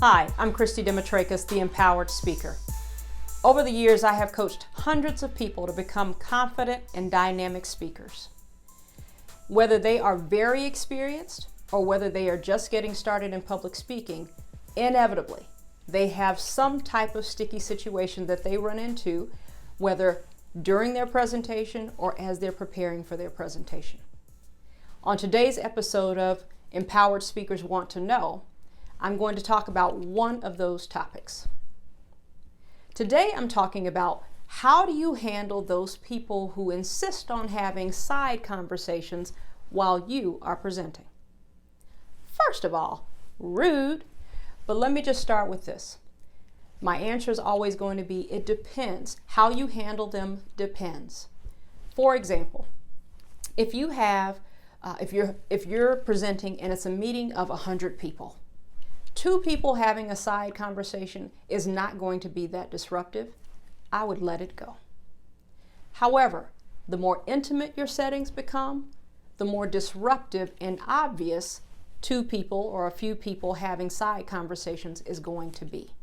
Hi, I'm Christy Demetrakis, the Empowered Speaker. Over the years, I have coached hundreds of people to become confident and dynamic speakers. Whether they are very experienced or whether they are just getting started in public speaking, inevitably, they have some type of sticky situation that they run into, whether during their presentation or as they're preparing for their presentation. On today's episode of Empowered Speakers Want to Know, I'm going to talk about one of those topics. Today I'm talking about how do you handle those people who insist on having side conversations while you are presenting. First of all, rude, but let me just start with this. My answer is always going to be, it depends. How you handle them depends. For example, if you're presenting and it's a meeting of 100 people, two people having a side conversation is not going to be that disruptive. I would let it go. However, the more intimate your settings become, the more disruptive and obvious two people or a few people having side conversations is going to be.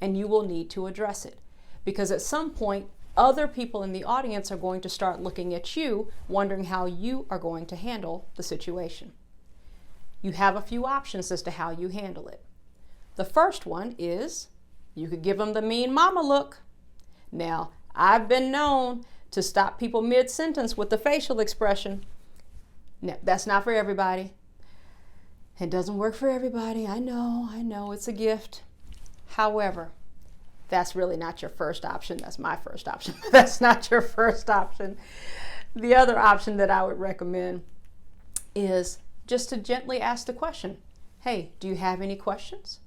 And you will need to address it, because at some point, other people in the audience are going to start looking at you, wondering how you are going to handle the situation. You have a few options as to how you handle it. The first one is you could give them the mean mama look. Now, I've been known to stop people mid-sentence with the facial expression. Now, that's not for everybody. It doesn't work for everybody. I know, it's a gift. However, that's really not your first option. That's my first option. That's not your first option. The other option that I would recommend is just to gently ask the question, hey, do you have any questions?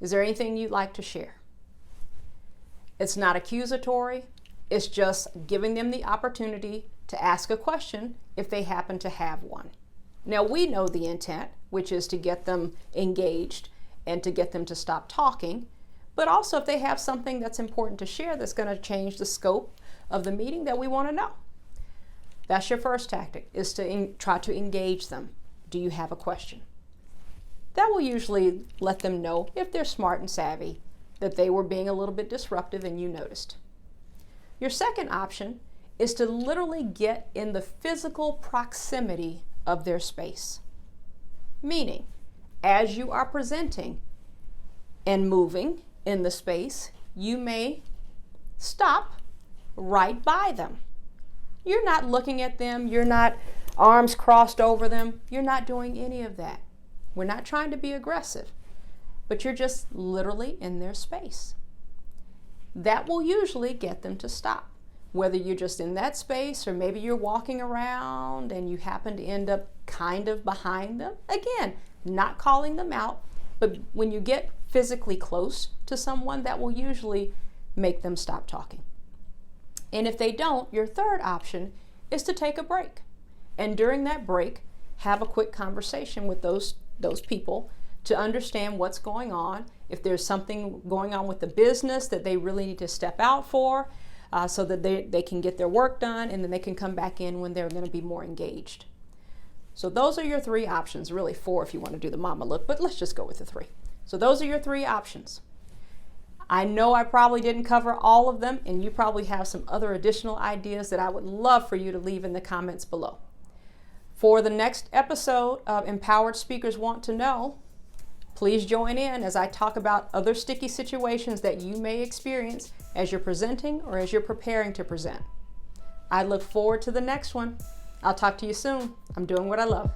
Is there anything you'd like to share? It's not accusatory. It's just giving them the opportunity to ask a question if they happen to have one. Now, we know the intent, which is to get them engaged and to get them to stop talking. But also, if they have something that's important to share that's going to change the scope of the meeting, that we want to know. That's your first tactic, is to try to engage them. Do you have a question? That will usually let them know, if they're smart and savvy, that they were being a little bit disruptive and you noticed. Your second option is to literally get in the physical proximity of their space. Meaning, as you are presenting and moving in the space, you may stop right by them. You're not looking at them, you're not arms crossed over them, you're not doing any of that. We're not trying to be aggressive, but you're just literally in their space. That will usually get them to stop. Whether you're just in that space or maybe you're walking around and you happen to end up kind of behind them. Again, not calling them out, but when you get physically close to someone, that will usually make them stop talking. And if they don't, your third option is to take a break. And during that break, have a quick conversation with those people to understand what's going on. If there's something going on with the business that they really need to step out for, so that they can get their work done, and then they can come back in when they're going to be more engaged. So those are your three options, really four if you want to do the mama look, but let's just go with the three. So those are your three options. I know I probably didn't cover all of them, and you probably have some other additional ideas that I would love for you to leave in the comments below. For the next episode of Empowered Speakers Want to Know, please join in as I talk about other sticky situations that you may experience as you're presenting or as you're preparing to present. I look forward to the next one. I'll talk to you soon. I'm doing what I love.